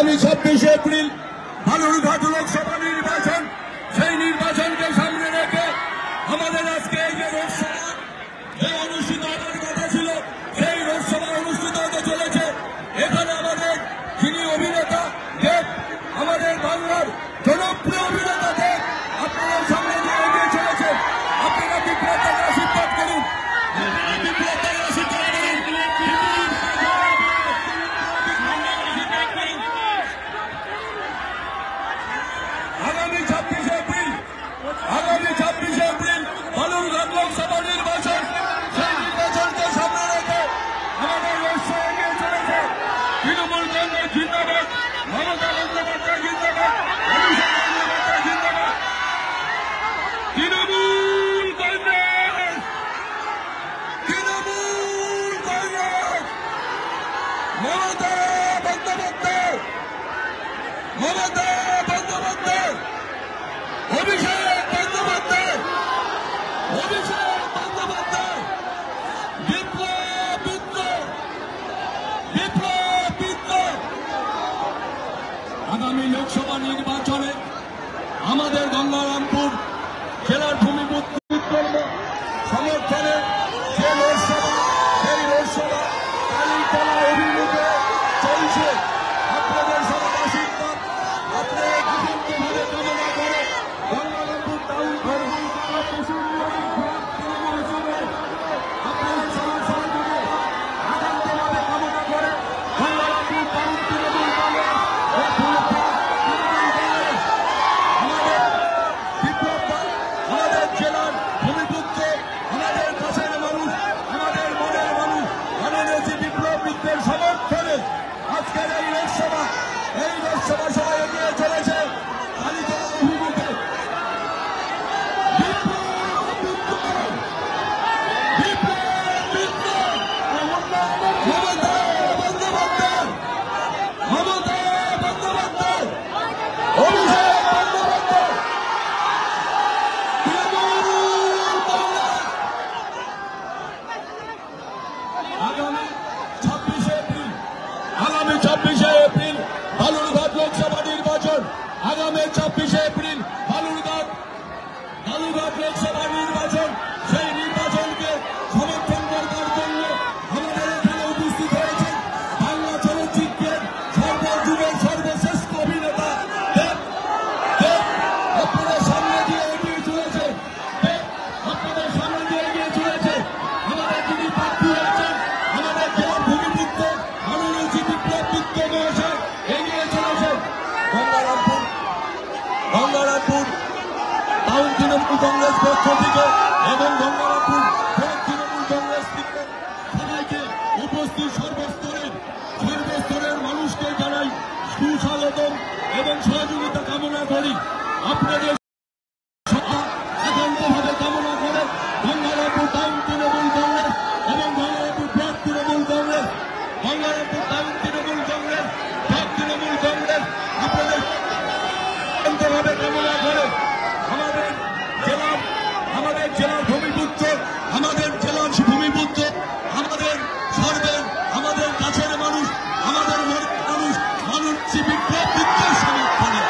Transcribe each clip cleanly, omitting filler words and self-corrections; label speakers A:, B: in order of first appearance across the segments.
A: আগামী 26 এপ্রিল বালুরঘাট লোকসভা নির্বাচন, সেই নির্বাচনকে সামনে রেখে আমাদের আজকে এই যে রোড সভা অনুষ্ঠিত হওয়ার কথা ছিল, সেই রোড সভা অনুষ্ঠিত হতে চলেছে। এখানে আমাদের যিনি অভিনেতা দেব, আমাদের বাংলার জনপ্রিয় অভিনেতা দেব আপনাদের সামনে দিয়ে এগিয়ে চলেছেন। আপনারা বিপ্লবটাকে আশীর্বাদ করুন, বিপ্লবটাকে আশীর্বাদ করুন। আগামী 26 এপ্রিল বালুরঘাট লোকসভা নির্বাচন, সেই নির্বাচনকে সামনে রেখে আমাদের লক্ষ্য এগিয়ে চলেছে। তৃণমূল কংগ্রেস জিন্দাবাদ, মমতা বন্দ্যোপাধ্যায় জিন্দাবাদ, অভিষেক বন্দ্যোপাধ্যায় জিন্দাবাদ। তৃণমূল কংগ্রেস, তৃণমূল কংগ্রেস, মমতা বন্দ্যোপাধ্যায়, মমতা বন্দ্যোপাধ্যায়, অভিষেক বন্দ্যোপাধ্যায়, অভিষেক বন্দ্যোপাধ্যায়। বিপ্লব, বিপ্লব, বিপ্লব, বিপ্লব। আগামী লোকসভা নির্বাচনে আমাদের গঙ্গারামপুর জেলার ভূমিপুত্র সমর্থনে যে লোকসভা, সেই লোকসভা কালীতলা অভিমুখে চলছে। আপনাদের সবার আশীর্বাদ আপনারা বিভিন্নভাবে কামনা করে গঙ্গারামপুর টাউন আপনাদের সবার সহযোগে একান্তভাবে কামনা করে গঙ্গারামপুর টাউন তৃণমূল কংগ্রেস আমাদের বিপ্লব, আমাদের জেলার ভূমিপুত্র, আমাদের কাছের মানুষ, আমাদের মনের মানুষ মাননীয় বিপ্লব মিত্রের সমর্থনে আজকের এই লোকসভা সবাই এগিয়ে চলেছে কালীতলা অভিমুখে। মমতা বন্দ্যোপাধ্যায়, মমতা বন্দ্যোপাধ্যায়, অভিষেক বন্দ্যোপাধ্যায়, তৃণমূল কংগ্রেস। আগামী 26 এপ্রিল বালুরঘাট লোকসভা নির্বাচন, আগামী 26 এপ্রিল বালুরঘাট লোকসভা নির্বাচন, সেই নির্বাচনকে সমর্থন করবার জন্য আমাদের এখানে উপস্থিত হয়েছেন বাংলা চলচ্চিত্রের সর্বযুগের সর্বশ্রেষ্ঠ অভিনেতা দেব। দেব আপনাদের সামনে দিয়ে এগিয়ে চলেছে, দেব আপনাদের সামনে দিয়ে এগিয়ে চলেছে। আমাদের যিনি প্রার্থী হয়েছেন আমাদের জেলার ভূমিপুত্র মাননীয় বিপ্লব মিত্র মহাশয় এগিয়ে চলেছেন। গঙ্গারামপুর টাউন তৃণমূল কংগ্রেস পক্ষ থেকে এবং গঙ্গারামপুর তৃণমূল কংগ্রেস থেকে সবাইকে উপস্থিত সর্বস্তরের মানুষকে জানাই সুস্বাগতম এবং সহযোগিতা কামনা করি। আপনাদের একান্তভাবে কামনা করে গঙ্গারামপুর টাউন তৃণমূল কংগ্রেস এবং Gangarampur block Trinamool Congress, Gangarampur town Trinamool Congress, block Trinamool Congress আপনাদের একান্তভাবে কামনা করে আমাদের জেলার ভূমিপুত্র, আমাদের জেলার ভূমিপুত্র, আমাদের কাছের মানুষ, আমাদের মানুষ বিপ্লব মিত্রের সমর্থনে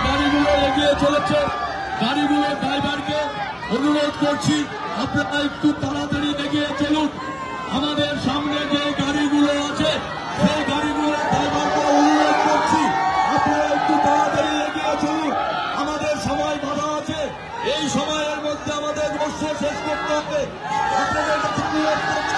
A: গাড়িগুলো এগিয়ে চলেছে, গাড়িগুলোর ড্রাইভারকে অনুরোধ করছি আপনারা একটু তাড়াতাড়ি এগিয়ে চলুন। আমাদের সামনে যে গাড়িগুলো আছে সেই গাড়িগুলোর ড্রাইভারকে অনুরোধ করছি আপনারা একটু তাড়াতাড়ি এগিয়ে চলুন। আমাদের সময় বাধা আছে, এই সময়ের মধ্যে আমাদের বর্ষ শেষ করতে হবে। আপনাদের কাছে অনুরোধ করছি